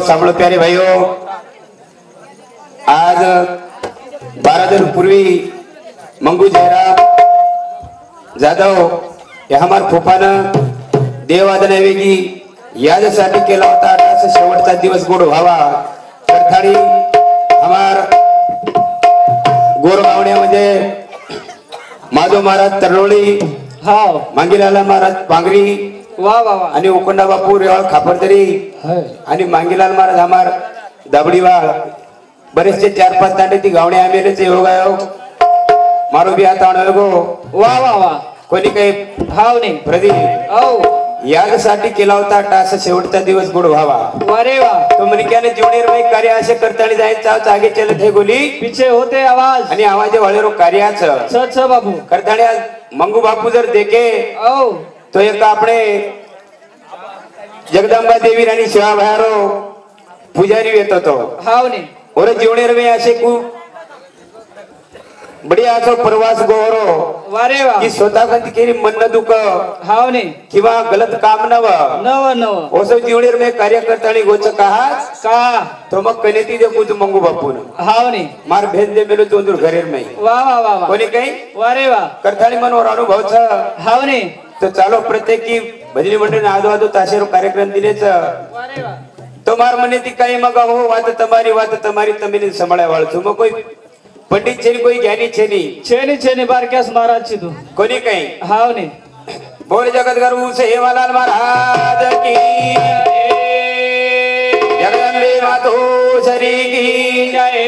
सांभळो प्यारे भाइयों, आज 12 दिन पूर्वी मंगू जयराम जाधव या हमार फुफानं देवादनावेगी यादसाठी केला होता। असा शेवटचा दिवस गोड व्हावा करथाळी हमार गोरगावण्यामध्ये माधव महाराज तरलोळी, हाव मांगीलाला महाराज पांगरी, वा वा वा आणि उकोंडा बापू रेवाळ खापरदरी आणि मांगीलाल महाराज हमार दाबडीवाळ बरेचसे 4-5 दांडे ती गावणे आमेलेचे योगायोग मारो बी आता आणलं गो वा वा वा कोणी काही हाव नाही प्रदीप औ यासाठी केला होता। असा शेवटचा दिवस गोड व्हावा वारे वा तो मनिक्याने जीवनेर में कार्य असे करताळी जायचं आगे चलत हे गोली पीछे होते आवाज आणि आवाज वाळेरो कार्याचं छ बाबू करताळी आज मंगू बापू जर देखे औ तो एक आपणे जगदंबा देवी राणी शिवा भयारो पुजारी येत होतो। हाव नाही और जीवनेर में असे खूप बढिया असो प्रवास गोरो वारे वा की स्वतः कधी केली मन दुख हाव नाही किंवा गलत काम नव नव नव ओसो जीवनेर में कार्यकर्तानी गोच कहा का तो मग कनेती दे कुछ मंगू बापू न हाव नाही मार भेद दे मेलो चोंदूर घरेर में वा वा वा वा कोणी काही वारे वा करताळी मनोर अनुभव छ हाव नाही तो चालो प्रत्येक की भजनी मंडळी आदो आदो ताशेरो कार्यक्रम दिलेच वारे वा तो मार मने ती काही मग हो वात तमारी तमिने संभाळ्या वाळतो मग कोई पंडित छेनी कोई ज्ञानी छेनी बारक्यास महाराज तू कोणी काही हाव नाही बोल जगत गुरु सेवालाल महाराज की जगदंबे मातो श्री की जय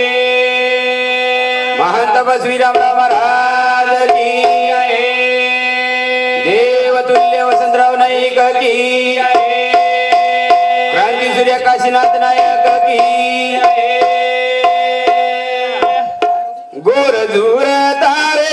महंत तपस्वी रामराव महाराज की जय देवतुल्य वसंतराव नाईक की जय क्रांती सूर्य काशीनाथ नायक की जय गोर दूर तारे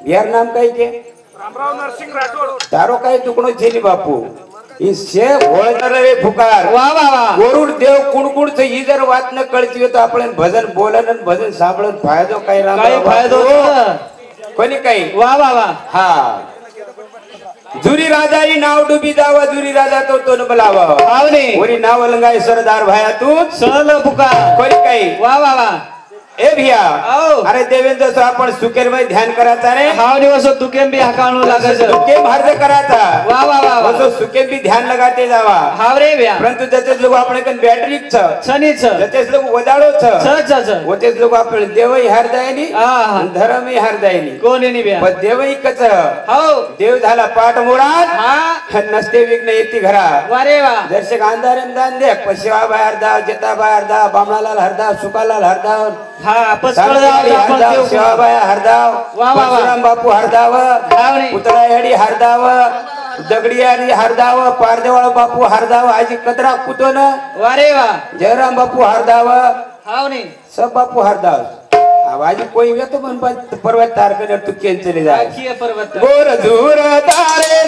यार नाम काही के रामराव नरसिंग राठोड तारो काही तुकडो छेनी बापू इसे होळणार रे फुकार वा वा वा गोरुड देव कुणकुणच ही जर वात न कळती तो आपण भजन बोलन आणि भजन साबळन फायदो काय राम काय फायदो कोणी काही वा वा वा हा जुरी राजाई नाव डुबी जावा जुरी राजा तो न बोलावा हाव नाही ओरी नाव लंगाय सरदार भाया तू सहल पुकार कोणी काही वा वा वा ए भिया आओ. अरे देवेंद्र तो आपण सुकेर मध्ये ध्यान करायचा रे हाव दिवस तुकेम बी हाकाणू लागायचं सुकेम हर्ज करायचा वा वा वा वा. तो सुकेम भी ध्यान लगाते जावा हाव रे ब्या परंतु त्याचे लोक आपण कन बॅटरी छ छनीच त्याचे लोक वदाळो छ छ होते लोक आपण देवही हारदायनी आहा. धर्मही हारदायनी कोणी नाही ब्या पण देवही कच हाव देव झाला पाठ मोरात हा नसते विघ्न येते घरा वा रे वा दर्शक अंधारे दान दे पशिवा बाहेर दा जेता बाहेर दा बामणालाल हरदा सुकालाल हरदा हा पसकळ आपण देव शिवाबाया हरदाव वा वा वा. परशुराम बापू हरदाव हाव रे पुतळायडी हरदाव दगडियारी हरदाव पारदेवाळ बापू हरदाव आजी कतरा कुतोन वा रे वा जयराम बापू हरदाव हाव रे सब बापू हरदाव आवाज कोई येतो पण पर्वत तार कर तू केन चले जाय आखिया पर्वत गोर दूर तारे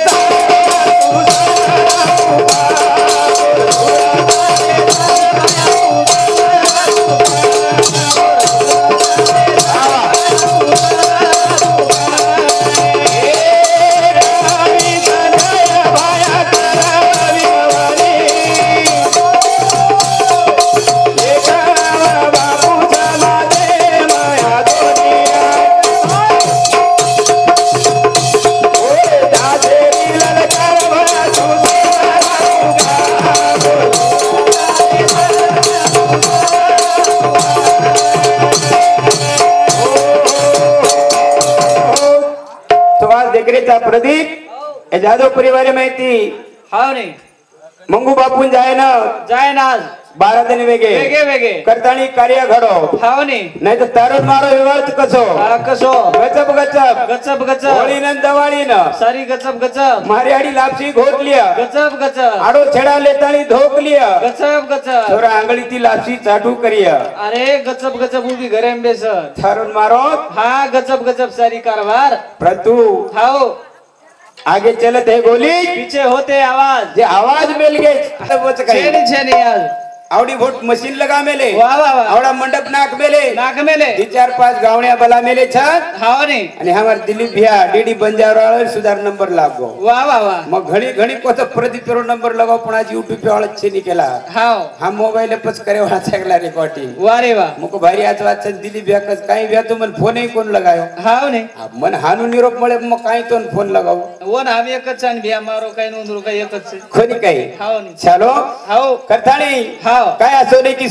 प्रदीप जाधव परिवार माहिती हाव रे मंगू बापून जाय ना आज 12 दिन वेगे करतानी कार्य घडो हाव रे नाही तर तारच मारो व्यवहार कसो कसो गचप गचप गचप गचप होळी न दवाळी न सारी गचप गचप मारी आडी लापसी घोटलिया गचप गचप आडो छेडा लेतानी धोकलिया गचप गचप थोड़ा आंगली ती लापसी चाटू करिया अरे गचप गचप उभी घरे बेस थारून मारो हा गचप गचप सारी कारभार प्रतु हाव आगे चलत है गोली पीछे होते आवाज जे आवाज मिल गए छेनी छेनी आज आवडी वोट मशीन लगा मेले वाह वाह वाह आवडा मंडप नाक मेले नाक मेले 4-5 गावण्या बला मेले छत हाव रे आणि हमार दिलीप भैया डीडी बंजारा सुधार नंबर लागो वाह वाह वाह मग घणी घणी कोत प्रदीप पेरो नंबर लगाव पण आज YouTube पे वाला छेनी केला हाव हा मोबाईल पच करे वाला सगला रेकॉर्डिंग वाह रे वाह मको भारी आज वाच दिलीप भैया कस काही भैया तो मन फोन ही कोण लगायो हाव ने मन हानू निरोप मळे मग काही तो फोन लगाव वन हम एकच आणि भिया मारो काही नोंदरू काही एकच कोणी काही हाव ने चलो हाव करताणी हाव काय सोने की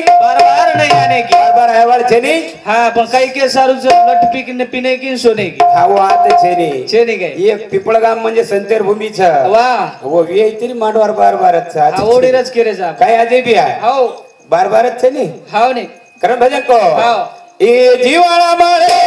बार बार नहीं आने की बार बार अहवाल छेनी हाँ पण काही के सारू लट पिने की सोने की हा वो आते छेनी छेनी काय ये पिपळगाम म्हणजे संतेर भूमीच वाह वो वी तरी मांडवार बार बारच ओडीरच केरे जा काय आजे भी आहे हाव बार बारच छेनी हाव ने करण भजन को हाव ए जीवाला माळे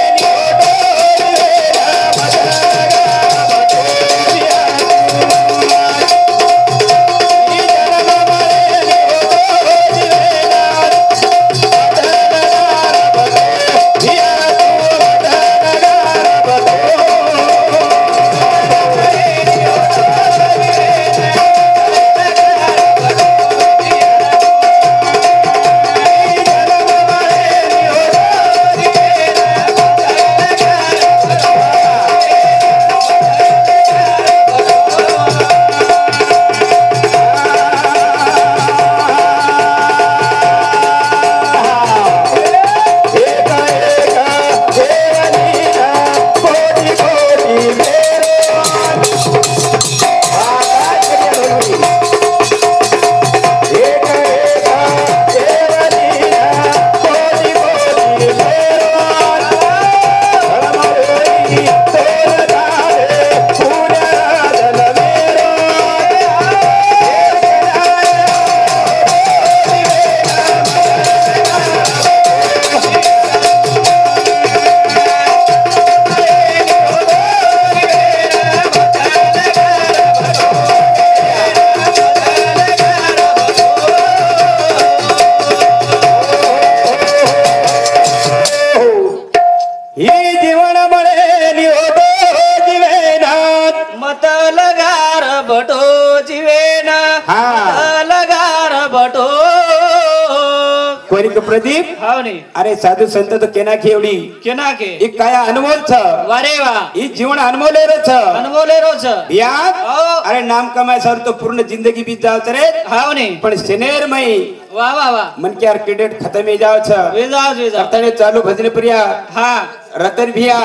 प्रदीप हाव ने अरे साधू संत तो केना की एवढी केना के एक काय अनमोल छ वारे वा ई जीवन अनमोले रो छ अनमोले रो छ याद अरे नाम कमाय सर तो पूर्ण जिंदगी बीत जाव रे हाव ने पण शनेर मई वाह वाह वाह मन के क्रेडिट खत्म ही जाओ छ वेजाओ वेजाओ तने चालू भजन प्रिया हाँ रतन भिया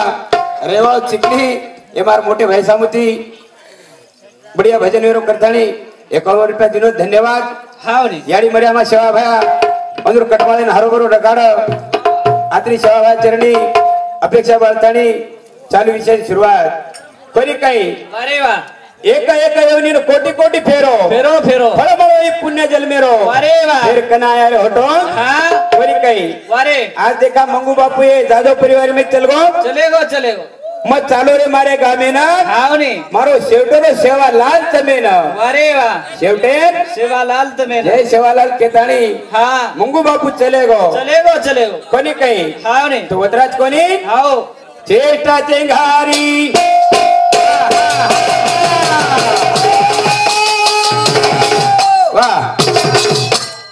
रेवाल चिकली ये मार मोटे भाई सामुती बढ़िया भजन वेरो करतानी 51 रुपया दिनो धन्यवाद हाँ नहीं याडी मर्या मा सेवा भया अंदर कटवाळे न हरोबरो रकाड आत्री सेवा भया चरणी अपेक्षा बाळतानी चालू विषय सुरुवात कोणी काही अरे वाह एक एक येवनी कोटी कोटी फेरो फेरो फेरो फळमळो पुण्य जन्मेरो अरे वाह फिर कनाया रे होटो हाँ कोणी काही वारे आज देखा मंगू बापू ये जादव परिवार में चल गो चलेगो मत चालो रे मारे गामे ना हाँ नहीं मारो शेवटो रे सेवालाल तमे ना वारे वाह शेवटे सेवालाल तमे जय सेवालाल केताणी हाँ मंगू बापू चलेगो चलेगो कोणी काही हाँ नहीं तो वदराज कोणी आओ चेष्टा चेंगारी वाह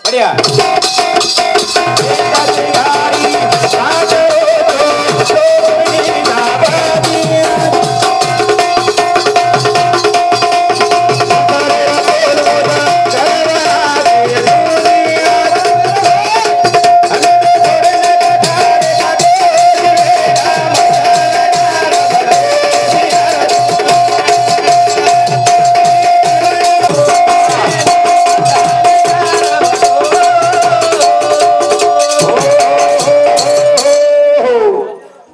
बढ़िया चेष्टा चेंगारी साजो तो सोनी नाबादी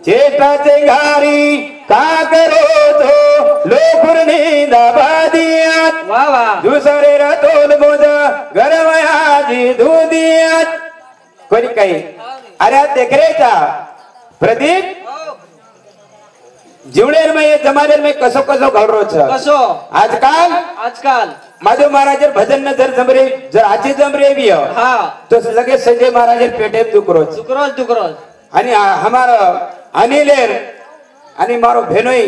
चेष्टा चेंगारी का करो तो लोकुरनी दाबादियात वाह वाह दुसरे रतोल बोध गरवयाजी दूदियात कोणी काही अरे देख रे चा प्रदीप जीवनेर में जमानेर में कसो कसो घडरो छ कसो आजकाल माधव महाराज भजन न जर जमरे जर आजी जमरे भी हाँ तो लगे संजय महाराज पेटे दुकरो दुकरोज आणि हमारा अनिलेर आणि मारो भेनोई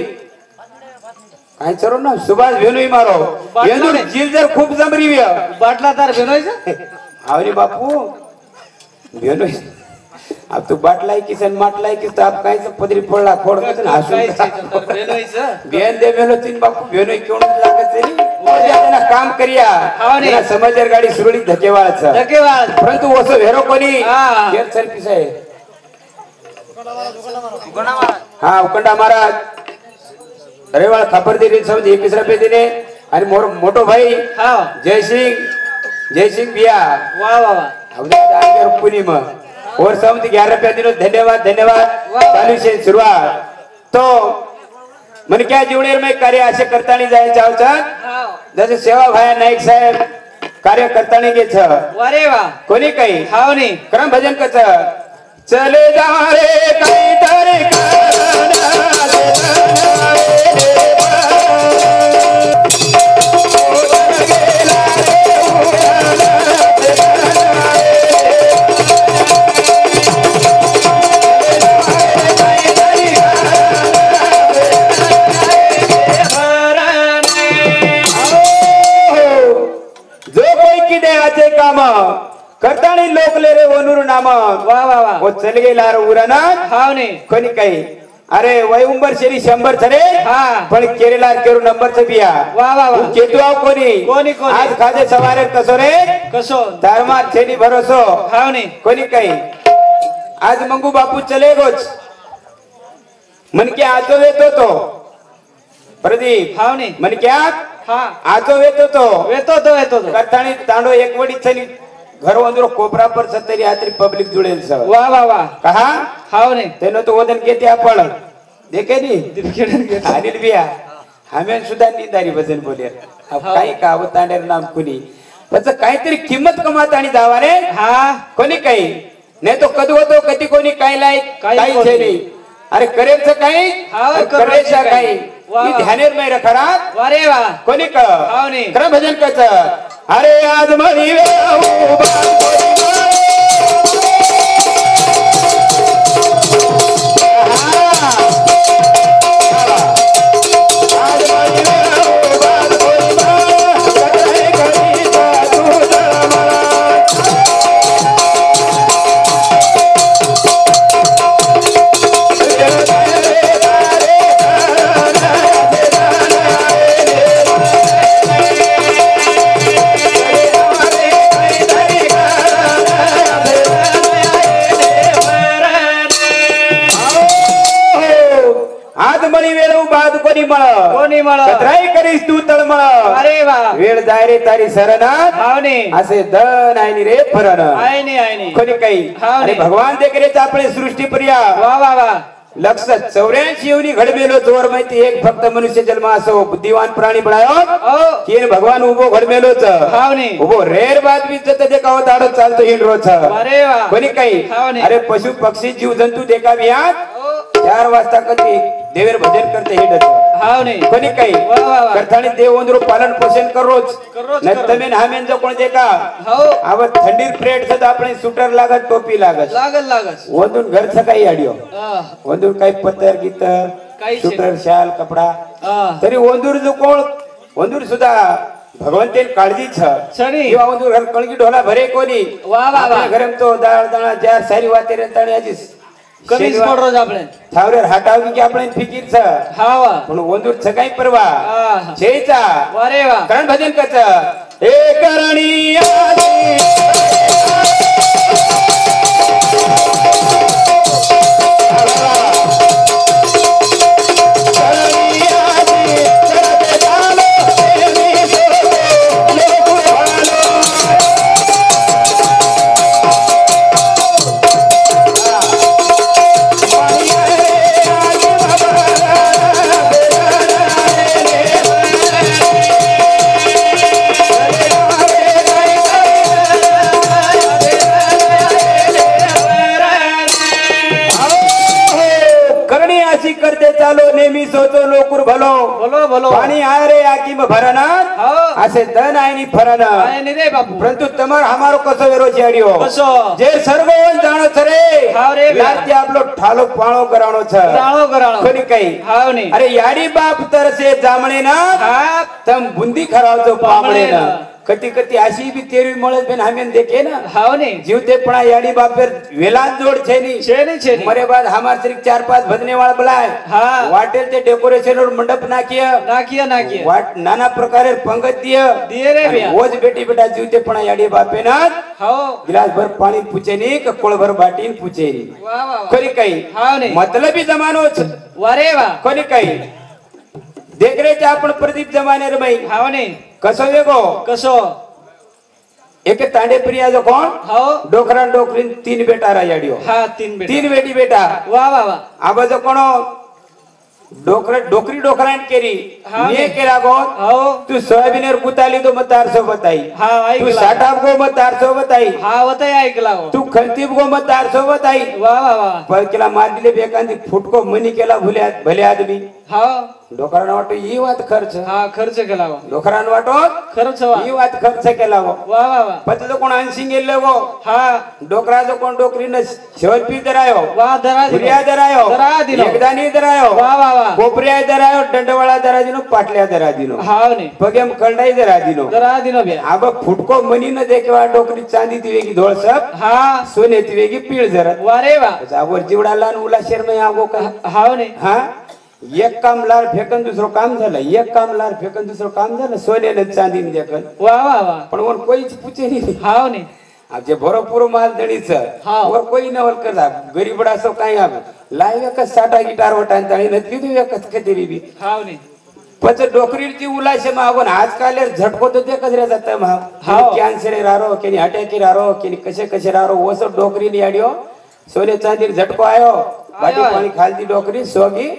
काय चरो ना सुभाष भेनोई मारो येंदुर जील जर खूप जमरी व्य बाटला तार भेनोयचा आवरी बापू भेनोई अब तू बाटलाई किसन माटलाई किस आप काय पदरी पडला खोड कसन हसू भेनोयचा बेन दे मेलो तीन बापू भेनोई क्यों लागत रे ना काम करिया ना समजर गाडी सुरळी धकेवाळच परंतु वसो भेरो कोणी केर सर्विस आहे हाँ उकंडा महाराज रेवाळ खापरदी समज 21 रुपये दिले आणि मोठो भाई जय सिंह बिया वाह वाह वाह पुनी मग और समज 11 रुपये दिलो धन्यवाद चालू से सुरुवात तो मन क्या जीवनेर में कार्य असे करतानी जाय चावचात जसे सेवा भाया नाईक साहेब कार्य करतानी गे छ वारे वाह कोणी काही हाव नाही क्रम भजन कच चले जा रे कई तारे जो कोई की देवाचे काम करतानी लोक ले रे वनुर नाम वाह वाह वाह वो चल गेला रे उराना हाव नाही कोणी काही अरे वय उंबर शेरी 100 छरे हाँ पण केरेला केरू नंबर च बिया वाह वाह वाह केतु आव कोणी आज खाजे सवारे कसो रे कसो धर्मा छेनी भरोसो हाव नाही कोणी काही आज मंगू बापू चले गोच मन के आजो येतो तो प्रदीप हाव नाही मन क्या हाँ आजो येतो येतो तो करतानी तांडो एक वडी चली घर वंदरो कोपरा पर सत्तरी आत्री पब्लिक जुड़ेल सब वाह वाह वाह कहा हाव नाही तेनो तो वदन घेते आपण देखे नी अनिल बिया हमें सुद्धा निदारी भजन बोले अब काही का अवतांडेर नाम कुणी पण काहीतरी किंमत कमात आणि जावा रे हाँ कोणी काही नाही तो कधी होतो कधी कोणी काय लायक काही नाही अरे करेलचं काही करेलचं काही ध्यानेर नाही रखरा वारे वाह कोणी का हाव नाही कर भजन कच अरे आज मनी कोणी मळ कतराई करीस तू तळमळ अरे वा वेळ जाय रे तारी शरणात हावने असे दन आहे रे फरण आहे कोणी काही हाव आणि नी. भगवान देखरेच आपले सृष्टी प्रिया वा वा वा लक्ष 84 येऊनी घडमेलो जोर माहिती एक फक्त मनुष्य जन्म असो बुद्धिवान प्राणी बनायो ओ की भगवान उभो घडमेलोच हावने उभो रेर बात विजत देखाव दाडो चालतो हिंड रोज अरे वा कोणी काही हावने. अरे पशु पक्षी जीव जंतू देखावी यात ओ 4 वाजता कधी देवेर भजन करते हिंडत हावने कोणी काही वा वा वा करतानी देव ओंदरू पालन पोषण करोच करोच, न करोच. तमेन हामेन जो कोण देखा हो आव थंडीर प्लेट सदा આપણે सुटर लागत टोपी लागत लागस ओंदून घर सकाळी आडियो आ, ओंदूर काही पत्तर गीत काही शे. सुटर शाल कपडा आ, तरी ओंदूर जो कोण ओंदूर सुद्धा भगवंतेन काळजी छ सनी किंवा ओंदूर घर कणगी ढोला भरे कोणी वा वा वा आपल्या घरम तो दाळ दाणा जार सारी वाते रे ताणी आजी कमीच पड रोज આપણે थावरेर हाटावी की आपण फिकीर छ हा वा पण ओंदूर सकाळी परवा आ, छेचा अरे वा करण भजन कच हे करणी आदी करते चालो नेहमी सोचो लोकुर भलो बोलो बोलो पाणी आहे रे आकीम भरणार हो असे दन आहे नी फरन आहे नी रे बापू परंतु तमर हमारो कसो वेरो छेडियो कसो जे सर्वोन जाणो छ रे हाव रे लाती आपलो ठालो पाळो कराणो छ कराणो कोणी काही हाव नी अरे याडी बाप तरसे जामणे ना हा तम बुंदी खरावतो पामणे ना कती कती अशी बी तेरी मळत बेन हमेन देखे ना हाव नी जीवते पणा याडी बापेर वेलान जोड छेनी छेनी मरे बाद हमार सिर्फ 4-5 भजने वाला बुलाय हा वाटेल ते डेकोरेशन और मंडप नाकिय नाकिया वाट नाना प्रकारे पंगत दिए रे भैया रोज बेटी बेटा जीवते पणा याडी बापे ना हो गिलास भर पाणी पूछेनी का कोळ भर बाटीन पूछेनी वा वा खरी काही हाव नी मतलबी जमानोच वा रे वा खरी काही देखरेच्या आपण प्रदीप जमाने रे बाई हाव नी कसो वेगो कसो एक तांडे प्रिया जो कोण हो डोकरान डोकरीन 3 बेटा रा याडियो हा 3 बेटा 3 बेटी बेटा वा वा वा आबा जो कोण डोकरी डोकरान केरी हाँ ने केला गो हो तू सोयाबीनर कुताली तो मत 400 बताई हा तू ऐकला साठाब गो मत 400 बताई हा होतय ऐकला हो तू खंतीब गो मत 400 बताई वा वा वा पर केला मार दिले बेकांदी फुटको मनी केला भले आदमी हा डोकरान वाटो ही वात खर्च हा खर्च केला हो डोकरान वाटो खर्च वा ही वात खर्च केला गो वा वा वा पत जो कोण अंशिंग गेले गो हा डोकरा जो कोण डोकरीन शेवटपी दरायो वा दरा पुरिया दरायो दरा दिलो एकदानी दरायो वा वा वा कोपऱ्या दरायो दंडवाळा दरा दिनो पाटल्या दरा दिनो हाव नी पगेम कळडाई दरा दिनो दरा दिनो बे आब फुटको मनी न देखेवा डोकरी चांदी ती वेगी धोळसप हा सोने ती वेगी पीळ जरत वा रे वा आवर जीवडाला न उला शर्म आगो का हाव नी हा एक काम लार फेकन दुसरं काम झालं एक काम लार फेकन दुसरं काम झालं सोन्याने चांदीने देखन वा वा वा पण वर कोईच पूछे नाही हाव नी जे भरपूर माल दणीच हा. वर कोई नवल करता गरीबडा असो काय आब लाईव्ह एकच साठा गिटार वटान ताणी नसली तू एकच कधीरी बी हाव नी पच डोकरीची उलाशे मागून आजकाल झटको तो ते कजरे जात हाव. कॅन्सर रारो केनी अटॅक रारो केनी कसे रारो वसो डोकरी याडियो सोने चांदी झटको आयो बाटी आयो. पाणी खालती डोकरी सोगी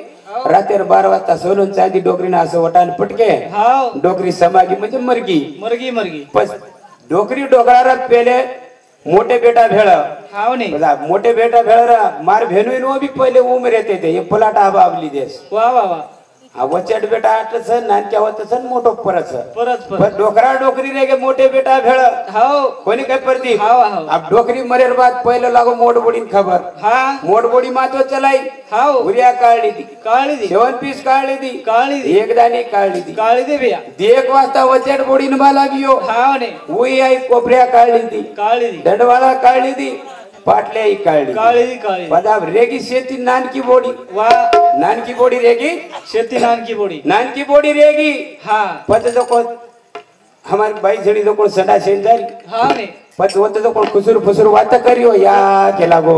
रात्री 12 वाजता सोनून चांदी डोकरीने असं वटान पटके हाव डोकरी समागी म्हणजे मरगी मरगी पस डोकरी डोकराला पेले मोठे बेटा भेळ हाव नी मोठे बेटा भेळ मार भेनू वो भी पहिले उमर येते ते फुलाट आबा आपली देश वा वा वा वचट बेटा आटच नानक्या होतच मोठो परच परत पण डोकरा डोकरी रे गे मोठे बेटा भेळ हाव कोणी काय परती हाव हाव अब डोकरी मरेर बाद पहिलं लागो मोड बोडीन खबर हा मोड बोडी मातो चलाई हाव उरिया काढली ती काळी दी 7 पीस काढली ती काळी दी एकदानी काढली ती काळी दे बिया 1 वाजता वचट बोडीन मला बियो हाव नी उई आई कोपऱ्या काढली ती काळी दी दंडवाळा काढली ती पाटल्या काढली काळी पदाब रेगी शेती नानकी बोडी वा नानकी बोडी रेगी शेती नानकी बोडी नानकी बोडी रेगी हा पद जो को हमारी बाई जणी जो को सदा सेंदारी हाव नी પછી હોતો તો કોણ ખુસુર ફુસુર વાત કર્યો યા કે લાગો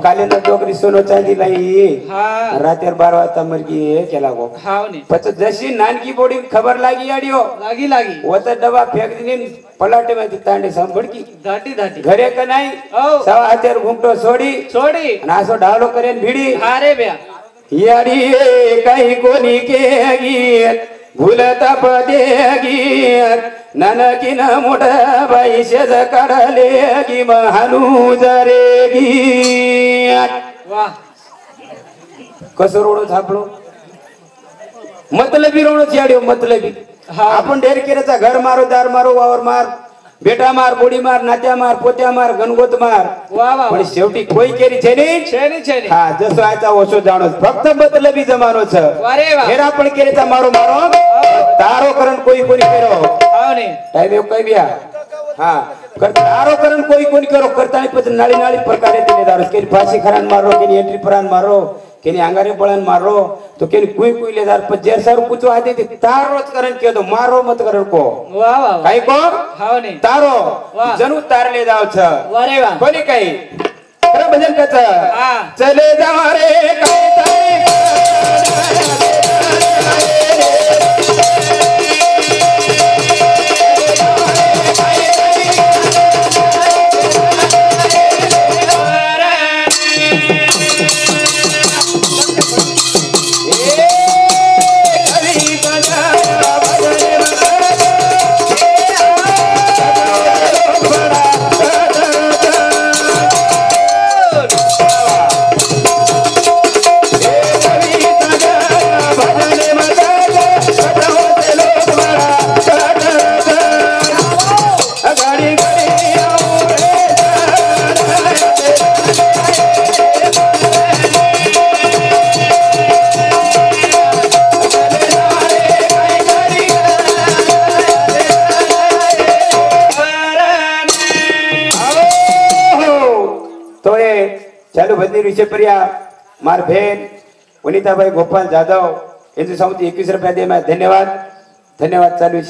કાલે નો ડોકરી સોનો ચાંદી લઈ હા રાતે 12 વાગતા મર ગઈ કે લાગો હાવ ને પછી જસી નાનકી બોડી ખબર લાગી આડ્યો લાગી હોતો દવા ફેંક દીને પલાટે માંથી તાંડે સાંભળકી ધાટી ઘરે કનાઈ સવા હાથેર ઘૂંટો છોડી નાસો ડાલો કરે ને ભીડી હારે બે યારી કઈ કોની કેગી ભૂલતા પદેગી નાનકી ના મોટા ભાઈ છે કડલેગી મહાનું જરેગી વાહ કસો રોડો થાપડો મતલબી રોડો છાડ્યો મતલબી આપણ ડેર કેરેતા ઘર મારો દાર મારો વાવર માર બેટા માર બોડી માર નાત્યા માર પોત્યા માર ગનગોત માર પણ છેવટી કોઈ કેરી છે નહીં હા જસો આચા ઓછો જાણો ફક્ત મતલબી જમાનો છે હેરા પણ કેરેતા મારો તારો કરણ કોઈ કોની કર્યો ટાઈમ એવું કઈ બિયા હા તારો કરણ કોઈ કોની કરો કરતા પછી નાળી પ્રકારે તેને દારો કે ફાંસી ખરાન મારો કે એન્ટ્રી પરાન મારો કે આંગારે બળાન મારો તો કે કોઈ લેદાર પછી જેર સારું પૂછવા આતી તારો જ કરણ કે તો મારો મત કરણ કો કઈ કો તારો જનુ તાર લે જાવ છે કોની કઈ અરે ભજન કચ ચલે જાવ રે કઈ ચાલુ ભજની વિશે પ્રિયા માર બેન વનિતાભાઈ ગોપાલ જાદવ હિન્દુ સામંતી 21 રૂપિયા દે ધન્યવાદ ચાલુ છે।